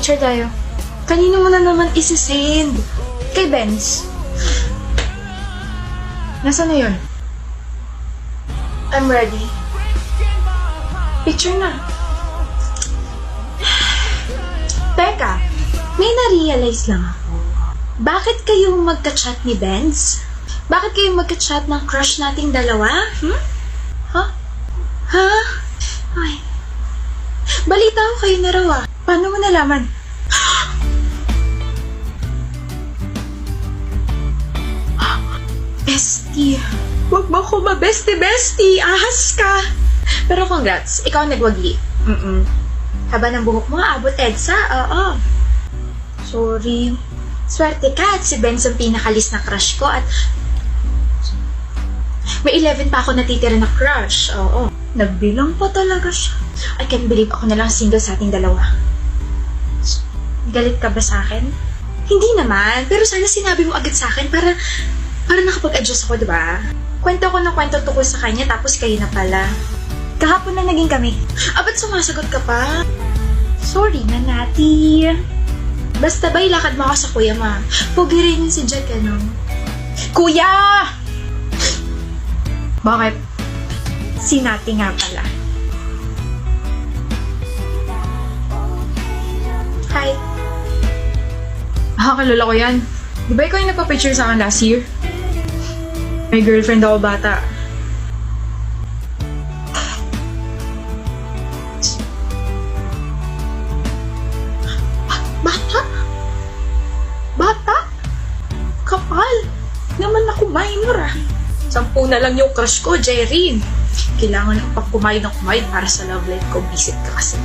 Picture tayo. Kanino mo na naman isi-send? Kay Benz. Nasaan na yun? I'm ready. Picture na. Teka, may na-realize lang ako. Bakit kayong magka-chat ni Benz? Bakit kayong magka-chat ng crush nating dalawa? Ha? Ha? Ay. Balita ko kayo na raw ah. Paano mo nalaman? Bestie. Huwag mo ko ma-bestie-bestie. Ahas ka. Pero congrats. Ikaw ang nagwagi. Haba ng buhok mo, abot EDSA. Oo. Sorry. Swerte ka at si Benz ang pinakalis na crush ko at may 11 pa ako natitira na crush. Oo. Nagbilang pa talaga siya. I can't believe ako na lang single sa ating dalawa. Galit ka ba sa akin? Hindi naman. Pero sana sinabi mo agad sa akin para nakapag-adjust ako, diba? Kwento ko ng kwento tungkol sa kanya tapos kayo na pala. Kahapon na naging kami. Ba't sumasagot ka pa? Sorry na, Nati. Basta ba ilakad mo ako sa kuya ma? Pugi rin yun si Jack, ano? Kuya! Bakit? Si Nati nga pala. Hi. Kilala ko yan. Di ba ikaw yung nagpa-picture sa akin last year? May girlfriend ako bata. Bata? Bata? Kapal. Naman ako minor ah. 10 na lang yung crush ko, Jerry. Kailangan ko pang kumain ng kumain para sa love life ko. Visit ka kasi.